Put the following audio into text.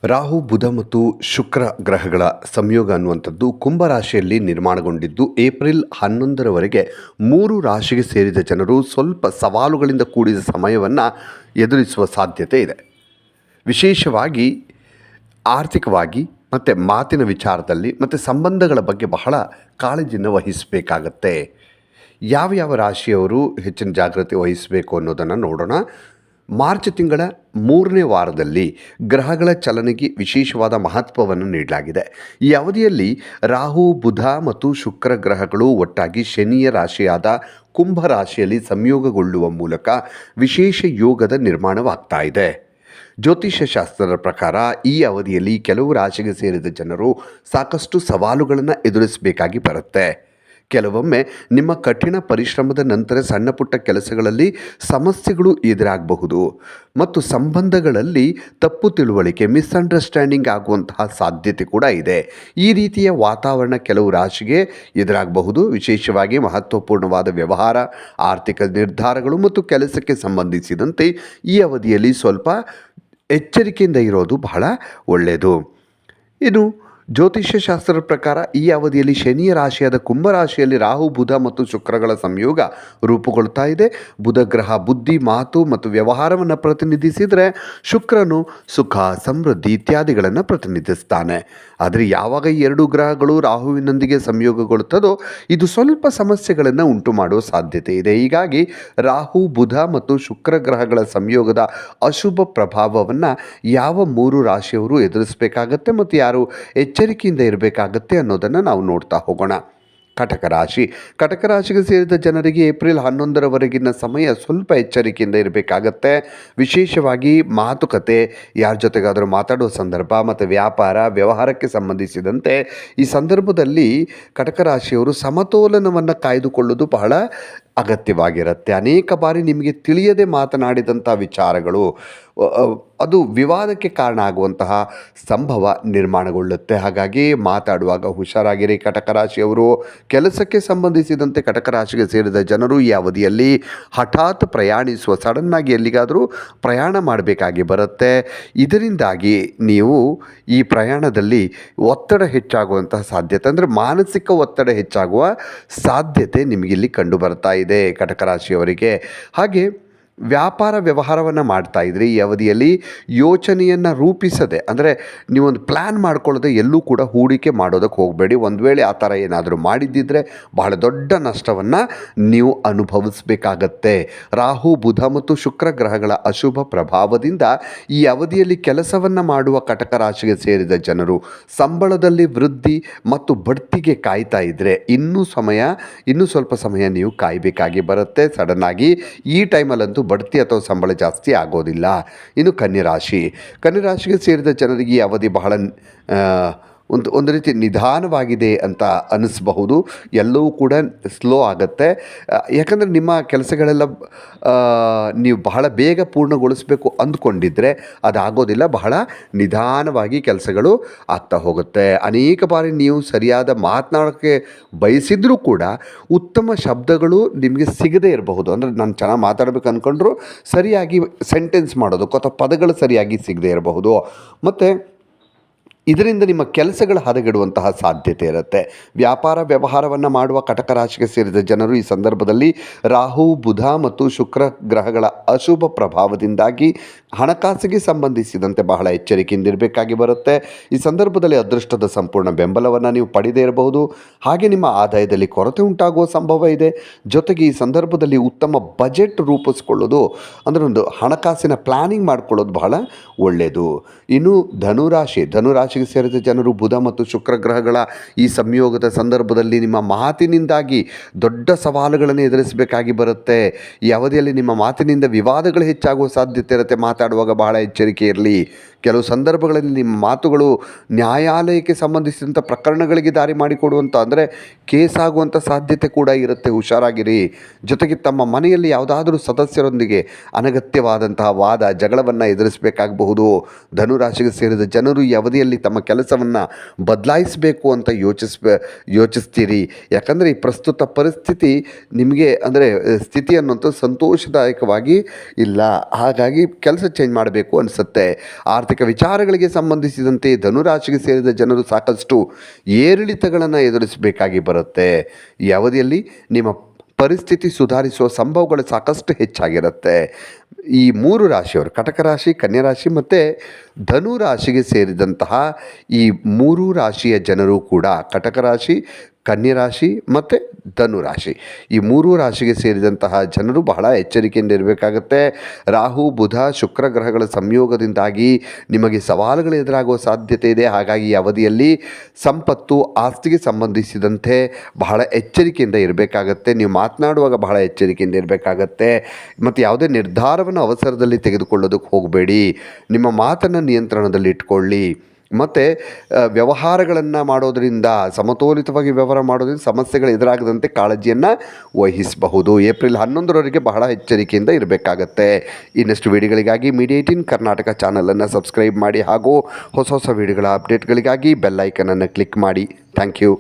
ರಾಹು ಬುಧ ಮತ್ತು ಶುಕ್ರ ಗ್ರಹಗಳ ಸಂಯೋಗ ಅನ್ನುವಂಥದ್ದು ಕುಂಭರಾಶಿಯಲ್ಲಿ ನಿರ್ಮಾಣಗೊಂಡಿದ್ದು ಏಪ್ರಿಲ್ 11ರವರೆಗೆ 3 ರಾಶಿಗೆ ಸೇರಿದ ಜನರು ಸ್ವಲ್ಪ ಸವಾಲುಗಳಿಂದ ಕೂಡಿದ ಸಮಯವನ್ನು ಎದುರಿಸುವ ಸಾಧ್ಯತೆ ಇದೆ. ವಿಶೇಷವಾಗಿ ಆರ್ಥಿಕವಾಗಿ ಮತ್ತು ಮಾತಿನ ವಿಚಾರದಲ್ಲಿ ಮತ್ತು ಸಂಬಂಧಗಳ ಬಗ್ಗೆ ಬಹಳ ಕಾಳಜಿಯನ್ನು ವಹಿಸಬೇಕಾಗತ್ತೆ. ಯಾವ ರಾಶಿಯವರು ಹೆಚ್ಚಿನ ಜಾಗೃತಿ ವಹಿಸಬೇಕು ಅನ್ನೋದನ್ನು ನೋಡೋಣ. ಮಾರ್ಚ್ ತಿಂಗಳ 3ನೇ ವಾರದಲ್ಲಿ ಗ್ರಹಗಳ ಚಲನೆಗೆ ವಿಶೇಷವಾದ ಮಹತ್ವವನ್ನು ನೀಡಲಾಗಿದೆ. ಈ ಅವಧಿಯಲ್ಲಿ ರಾಹು ಬುಧ ಮತ್ತು ಶುಕ್ರ ಗ್ರಹಗಳು ಒಟ್ಟಾಗಿ ಶನಿಯ ರಾಶಿಯಾದ ಕುಂಭ ರಾಶಿಯಲ್ಲಿ ಸಂಯೋಗಗೊಳ್ಳುವ ಮೂಲಕ ವಿಶೇಷ ಯೋಗದ ನಿರ್ಮಾಣವಾಗ್ತಾ ಇದೆ. ಜ್ಯೋತಿಷ್ಯ ಶಾಸ್ತ್ರದ ಪ್ರಕಾರ ಈ ಅವಧಿಯಲ್ಲಿ ಕೆಲವು ರಾಶಿಗೆ ಸೇರಿದ ಜನರು ಸಾಕಷ್ಟು ಸವಾಲುಗಳನ್ನು ಎದುರಿಸಬೇಕಾಗಿ ಬರುತ್ತೆ. ಕೆಲವೊಮ್ಮೆ ನಿಮ್ಮ ಕಠಿಣ ಪರಿಶ್ರಮದ ನಂತರ ಸಣ್ಣ ಪುಟ್ಟ ಕೆಲಸಗಳಲ್ಲಿ ಸಮಸ್ಯೆಗಳು ಎದುರಾಗಬಹುದು ಮತ್ತು ಸಂಬಂಧಗಳಲ್ಲಿ ತಪ್ಪು ತಿಳುವಳಿಕೆ ಮಿಸ್ಅಂಡರ್ಸ್ಟ್ಯಾಂಡಿಂಗ್ ಆಗುವಂತಹ ಸಾಧ್ಯತೆ ಕೂಡ ಇದೆ. ಈ ರೀತಿಯ ವಾತಾವರಣ ಕೆಲವು ರಾಶಿಗೆ ಎದುರಾಗಬಹುದು. ವಿಶೇಷವಾಗಿ ಮಹತ್ವಪೂರ್ಣವಾದ ವ್ಯವಹಾರ, ಆರ್ಥಿಕ ನಿರ್ಧಾರಗಳು ಮತ್ತು ಕೆಲಸಕ್ಕೆ ಸಂಬಂಧಿಸಿದಂತೆ ಈ ಅವಧಿಯಲ್ಲಿ ಸ್ವಲ್ಪ ಎಚ್ಚರಿಕೆಯಿಂದ ಇರೋದು ಬಹಳ ಒಳ್ಳೆಯದು. ಇನ್ನು ಜ್ಯೋತಿಷ್ಯ ಶಾಸ್ತ್ರದ ಪ್ರಕಾರ ಈ ಅವಧಿಯಲ್ಲಿ ಶನಿಯ ರಾಶಿಯಾದ ಕುಂಭರಾಶಿಯಲ್ಲಿ ರಾಹು ಬುಧ ಮತ್ತು ಶುಕ್ರಗಳ ಸಂಯೋಗ ರೂಪುಗೊಳ್ತಾ ಇದೆ. ಬುಧ ಗ್ರಹ ಬುದ್ಧಿ, ಮಾತು ಮತ್ತು ವ್ಯವಹಾರವನ್ನು ಪ್ರತಿನಿಧಿಸಿದರೆ ಶುಕ್ರನು ಸುಖ, ಸಮೃದ್ಧಿ ಇತ್ಯಾದಿಗಳನ್ನು ಪ್ರತಿನಿಧಿಸ್ತಾನೆ. ಆದರೆ ಯಾವಾಗ ಈ ಎರಡು ಗ್ರಹಗಳು ರಾಹುವಿನೊಂದಿಗೆ ಸಂಯೋಗಗೊಳ್ಳುತ್ತದೋ ಇದು ಸ್ವಲ್ಪ ಸಮಸ್ಯೆಗಳನ್ನು ಉಂಟು ಮಾಡುವ ಸಾಧ್ಯತೆ ಇದೆ. ಹೀಗಾಗಿ ರಾಹು ಬುಧ ಮತ್ತು ಶುಕ್ರ ಗ್ರಹಗಳ ಸಂಯೋಗದ ಅಶುಭ ಪ್ರಭಾವವನ್ನು ಯಾವ 3 ರಾಶಿಯವರು ಎದುರಿಸಬೇಕಾಗತ್ತೆ ಮತ್ತು ಯಾರು ಎಚ್ಚರಿಕೆಯಿಂದ ಇರಬೇಕಾಗತ್ತೆ ಅನ್ನೋದನ್ನು ನಾವು ನೋಡ್ತಾ ಹೋಗೋಣ. ಕಟಕ ರಾಶಿಗೆ ಸೇರಿದ ಜನರಿಗೆ ಏಪ್ರಿಲ್ 11ರವರೆಗಿನ ಸಮಯ ಸ್ವಲ್ಪ ಎಚ್ಚರಿಕೆಯಿಂದ ಇರಬೇಕಾಗತ್ತೆ. ವಿಶೇಷವಾಗಿ ಮಾತುಕತೆ, ಯಾರ ಜೊತೆಗಾದರೂ ಮಾತಾಡುವ ಸಂದರ್ಭ ಮತ್ತು ವ್ಯವಹಾರಕ್ಕೆ ಸಂಬಂಧಿಸಿದಂತೆ ಈ ಸಂದರ್ಭದಲ್ಲಿ ಕಟಕ ರಾಶಿಯವರು ಸಮತೋಲನವನ್ನು ಕಾಯ್ದುಕೊಳ್ಳುವುದು ಬಹಳ ಅಗತ್ಯವಾಗಿರುತ್ತೆ. ಅನೇಕ ಬಾರಿ ನಿಮಗೆ ತಿಳಿಯದೆ ಮಾತನಾಡಿದಂಥ ವಿಚಾರಗಳು ಅದು ವಿವಾದಕ್ಕೆ ಕಾರಣ ಆಗುವಂತಹ ಸಂಭವ ನಿರ್ಮಾಣಗೊಳ್ಳುತ್ತೆ. ಹಾಗಾಗಿ ಮಾತಾಡುವಾಗ ಹುಷಾರಾಗಿರಿ. ಕಟಕ ರಾಶಿಯವರು ಕೆಲಸಕ್ಕೆ ಸಂಬಂಧಿಸಿದಂತೆ ಕಟಕ ರಾಶಿಗೆ ಸೇರಿದ ಜನರು ಈ ಅವಧಿಯಲ್ಲಿ ಹಠಾತ್ ಪ್ರಯಾಣಿಸುವ ಸಡನ್ನಾಗಿ ಎಲ್ಲಿಗಾದರೂ ಪ್ರಯಾಣ ಮಾಡಬೇಕಾಗಿ ಬರುತ್ತೆ. ಇದರಿಂದಾಗಿ ನೀವು ಈ ಪ್ರಯಾಣದಲ್ಲಿ ಒತ್ತಡ ಹೆಚ್ಚಾಗುವಂತಹ ಸಾಧ್ಯತೆ, ಅಂದರೆ ಮಾನಸಿಕ ಒತ್ತಡ ಹೆಚ್ಚಾಗುವ ಸಾಧ್ಯತೆ ನಿಮಗಿಲ್ಲಿ ಕಂಡು ಬರ್ತಾ ಇದೆ ಕಟಕ ರಾಶಿಯವರಿಗೆ. ಹಾಗೆ ವ್ಯವಹಾರವನ್ನು ಮಾಡ್ತಾ ಇದ್ರಿ ಈ ಅವಧಿಯಲ್ಲಿ ಯೋಚನೆಯನ್ನು ರೂಪಿಸದೆ, ಅಂದರೆ ನೀವೊಂದು ಪ್ಲ್ಯಾನ್ ಮಾಡ್ಕೊಳ್ಳೋದೆ ಎಲ್ಲೂ ಕೂಡ ಹೂಡಿಕೆ ಮಾಡೋದಕ್ಕೆ ಹೋಗಬೇಡಿ. ಒಂದು ವೇಳೆ ಆ ಥರ ಏನಾದರೂ ಮಾಡಿದ್ದಿದ್ರೆ ಬಹಳ ದೊಡ್ಡ ನಷ್ಟವನ್ನು ನೀವು ಅನುಭವಿಸಬೇಕಾಗತ್ತೆ. ರಾಹು ಬುಧ ಮತ್ತು ಶುಕ್ರ ಗ್ರಹಗಳ ಅಶುಭ ಪ್ರಭಾವದಿಂದ ಈ ಅವಧಿಯಲ್ಲಿ ಕೆಲಸವನ್ನು ಮಾಡುವ ಕಟಕ ರಾಶಿಗೆ ಸೇರಿದ ಜನರು ಸಂಬಳದಲ್ಲಿ ವೃದ್ಧಿ ಮತ್ತು ಬಡ್ತಿಗೆ ಕಾಯ್ತಾ ಇದ್ದರೆ ಇನ್ನೂ ಸ್ವಲ್ಪ ಸಮಯ ನೀವು ಕಾಯಬೇಕಾಗಿ ಬರುತ್ತೆ. ಸಡನ್ನಾಗಿ ಈ ಟೈಮಲ್ಲಂತೂ ಬಡ್ತಿ ಅಥವಾ ಸಂಬಳ ಜಾಸ್ತಿ ಆಗೋದಿಲ್ಲ. ಇನ್ನು ಕನ್ಯರಾಶಿಗೆ ಸೇರಿದ ಜನರಿಗೆ ಈ ಅವಧಿ ಬಹಳ ಒಂದು ರೀತಿ ನಿಧಾನವಾಗಿದೆ ಅಂತ ಅನ್ನಿಸಬಹುದು. ಎಲ್ಲವೂ ಕೂಡ ಸ್ಲೋ ಆಗುತ್ತೆ. ಯಾಕಂದರೆ ನಿಮ್ಮ ಕೆಲಸಗಳೆಲ್ಲ ನೀವು ಬಹಳ ಬೇಗ ಪೂರ್ಣಗೊಳಿಸಬೇಕು ಅಂದ್ಕೊಂಡಿದ್ದರೆ ಅದಾಗೋದಿಲ್ಲ. ಬಹಳ ನಿಧಾನವಾಗಿ ಕೆಲಸಗಳು ಆಗ್ತಾ ಹೋಗುತ್ತೆ. ಅನೇಕ ಬಾರಿ ನೀವು ಸರಿಯಾದ ಮಾತನಾಡೋಕ್ಕೆ ಬಯಸಿದ್ರೂ ಕೂಡ ಉತ್ತಮ ಶಬ್ದಗಳು ನಿಮಗೆ ಸಿಗದೇ ಇರಬಹುದು. ಅಂದರೆ ನಾನು ಚೆನ್ನಾಗಿ ಮಾತಾಡಬೇಕು ಅಂದ್ಕೊಂಡ್ರು ಸರಿಯಾಗಿ ಸೆಂಟೆನ್ಸ್ ಮಾಡೋದಕ್ಕೂ ಅಥವಾ ಪದಗಳು ಸರಿಯಾಗಿ ಸಿಗದೇ ಇರಬಹುದು. ಮತ್ತು ಇದರಿಂದ ನಿಮ್ಮ ಕೆಲಸಗಳು ಹದಗೆಡುವಂತಹ ಸಾಧ್ಯತೆ ಇರುತ್ತೆ. ವ್ಯವಹಾರವನ್ನು ಮಾಡುವ ಕಟಕ ರಾಶಿಗೆ ಸೇರಿದ ಜನರು ಈ ಸಂದರ್ಭದಲ್ಲಿ ರಾಹು ಬುಧ ಮತ್ತು ಶುಕ್ರ ಗ್ರಹಗಳ ಅಶುಭ ಪ್ರಭಾವದಿಂದಾಗಿ ಹಣಕಾಸಿಗೆ ಸಂಬಂಧಿಸಿದಂತೆ ಬಹಳ ಎಚ್ಚರಿಕೆಯಿಂದ ಇರಬೇಕಾಗಿ ಬರುತ್ತೆ. ಈ ಸಂದರ್ಭದಲ್ಲಿ ಅದೃಷ್ಟದ ಸಂಪೂರ್ಣ ಬೆಂಬಲವನ್ನು ನೀವು ಪಡೆದೇ ಇರಬಹುದು. ಹಾಗೆ ನಿಮ್ಮ ಆದಾಯದಲ್ಲಿ ಕೊರತೆ ಉಂಟಾಗುವ ಸಂಭವ ಇದೆ. ಜೊತೆಗೆ ಈ ಸಂದರ್ಭದಲ್ಲಿ ಉತ್ತಮ ಬಜೆಟ್ ರೂಪಿಸ್ಕೊಳ್ಳೋದು, ಅಂದರೆ ಒಂದು ಹಣಕಾಸಿನ ಪ್ಲಾನಿಂಗ್ ಮಾಡ್ಕೊಳ್ಳೋದು ಬಹಳ ಒಳ್ಳೆಯದು. ಇನ್ನು ಧನುರಾಶಿಗೆ ಸೇರಿದ ಜನರು ಬುಧ ಮತ್ತು ಶುಕ್ರ ಗ್ರಹಗಳ ಈ ಸಂಯೋಗದ ಸಂದರ್ಭದಲ್ಲಿ ನಿಮ್ಮ ಮಾತಿನಿಂದಾಗಿ ದೊಡ್ಡ ಸವಾಲುಗಳನ್ನು ಎದುರಿಸಬೇಕಾಗಿ ಬರುತ್ತೆ. ಈ ಅವಧಿಯಲ್ಲಿ ನಿಮ್ಮ ಮಾತಿನಿಂದ ವಿವಾದಗಳು ಹೆಚ್ಚಾಗುವ ಸಾಧ್ಯತೆ ಇರುತ್ತೆ. ಮಾತಾಡುವಾಗ ಬಹಳ ಎಚ್ಚರಿಕೆ ಇರಲಿ. ಕೆಲವು ಸಂದರ್ಭಗಳಲ್ಲಿ ನಿಮ್ಮ ಮಾತುಗಳು ನ್ಯಾಯಾಲಯಕ್ಕೆ ಸಂಬಂಧಿಸಿದಂಥ ಪ್ರಕರಣಗಳಿಗೆ ದಾರಿ ಮಾಡಿಕೊಡುವಂಥ, ಅಂದರೆ ಕೇಸ್ ಆಗುವಂಥ ಸಾಧ್ಯತೆ ಕೂಡ ಇರುತ್ತೆ. ಹುಷಾರಾಗಿರಿ. ಜೊತೆಗೆ ತಮ್ಮ ಮನೆಯಲ್ಲಿ ಯಾವುದಾದ್ರೂ ಸದಸ್ಯರೊಂದಿಗೆ ಅನಗತ್ಯವಾದಂತಹ ಜಗಳವನ್ನು ಎದುರಿಸಬೇಕಾಗಬಹುದು. ಧನುರಾಶಿಗೆ ಸೇರಿದ ಜನರು ಈ ಅವಧಿಯಲ್ಲಿ ತಮ್ಮ ಕೆಲಸವನ್ನು ಬದಲಾಯಿಸಬೇಕು ಅಂತ ಯೋಚಿಸ್ತೀರಿ. ಯಾಕಂದರೆ ಈ ಪ್ರಸ್ತುತ ಪರಿಸ್ಥಿತಿ ನಿಮಗೆ ಅಂದರೆ ಸ್ಥಿತಿ ಅನ್ನೋಂಥ ಸಂತೋಷದಾಯಕವಾಗಿ ಇಲ್ಲ. ಹಾಗಾಗಿ ಕೆಲಸ ಚೇಂಜ್ ಮಾಡಬೇಕು ಅನಿಸುತ್ತೆ. ಆರ್ಥಿಕ ವಿಚಾರಗಳಿಗೆ ಸಂಬಂಧಿಸಿದಂತೆ ಧನುರಾಶಿಗೆ ಸೇರಿದ ಜನರು ಸಾಕಷ್ಟು ಏರಿಳಿತಗಳನ್ನು ಎದುರಿಸಬೇಕಾಗಿ ಬರುತ್ತೆ. ಈ ಅವಧಿಯಲ್ಲಿ ನಿಮ್ಮ ಪರಿಸ್ಥಿತಿ ಸುಧಾರಿಸುವ ಸಂಭವಗಳು ಸಾಕಷ್ಟು ಹೆಚ್ಚಾಗಿರುತ್ತೆ. ಈ 3 ರಾಶಿಯವರು ಕಟಕ ರಾಶಿ, ಕನ್ಯಾ ರಾಶಿ ಮತ್ತು ಧನು ರಾಶಿಗೆ ಸೇರಿದಂತಹ ಈ 3 ರಾಶಿಯ ಜನರು ಕೂಡ ಕಟಕ ರಾಶಿ, ಕನ್ಯಾ ರಾಶಿ ಮತ್ತು ಧನು ರಾಶಿ ಈ 3 ರಾಶಿಗೆ ಸೇರಿದಂತಹ ಜನರು ಬಹಳ ಎಚ್ಚರಿಕೆಯಿಂದ ಇರಬೇಕಾಗತ್ತೆ. ರಾಹು, ಬುಧ, ಶುಕ್ರ ಗ್ರಹಗಳ ಸಂಯೋಗದಿಂದಾಗಿ ನಿಮಗೆ ಸವಾಲುಗಳು ಎದುರಾಗುವ ಸಾಧ್ಯತೆ ಇದೆ. ಹಾಗಾಗಿ ಈ ಅವಧಿಯಲ್ಲಿ ಸಂಪತ್ತು, ಆಸ್ತಿಗೆ ಸಂಬಂಧಿಸಿದಂತೆ ಬಹಳ ಎಚ್ಚರಿಕೆಯಿಂದ ಇರಬೇಕಾಗತ್ತೆ. ನೀವು ಮಾತನಾಡುವಾಗ ಬಹಳ ಎಚ್ಚರಿಕೆಯಿಂದ ಇರಬೇಕಾಗತ್ತೆ ಮತ್ತು ಯಾವುದೇ ನಿರ್ಧಾರವನ್ನು ಅವಸರದಲ್ಲಿ ತೆಗೆದುಕೊಳ್ಳೋದಕ್ಕೆ ಹೋಗಬೇಡಿ. ನಿಮ್ಮ ಮಾತನ್ನು ನಿಯಂತ್ರಣದಲ್ಲಿ ಇಟ್ಕೊಳ್ಳಿ ಮತ್ತು ವ್ಯವಹಾರಗಳನ್ನು ಮಾಡೋದರಿಂದ ಸಮತೋಲಿತವಾಗಿ ವ್ಯವಹಾರ ಮಾಡೋದ್ರಿಂದ ಸಮಸ್ಯೆಗಳು ಎದುರಾಗದಂತೆ ಕಾಳಜಿಯನ್ನು ವಹಿಸಬಹುದು. ಏಪ್ರಿಲ್ 11ರವರೆಗೆ ಬಹಳ ಎಚ್ಚರಿಕೆಯಿಂದ ಇರಬೇಕಾಗತ್ತೆ. ಇನ್ನಷ್ಟು ವಿಡಿಯೋಗಳಿಗಾಗಿ ಮೀಡಿಯಾ 18 ಕರ್ನಾಟಕ ಚಾನಲನ್ನು ಸಬ್ಸ್ಕ್ರೈಬ್ ಮಾಡಿ ಹಾಗೂ ಹೊಸ ಹೊಸ ವಿಡಿಯೋಗಳ ಅಪ್ಡೇಟ್ಗಳಿಗಾಗಿ ಬೆಲ್ ಐಕನನ್ನು ಕ್ಲಿಕ್ ಮಾಡಿ. Thank you.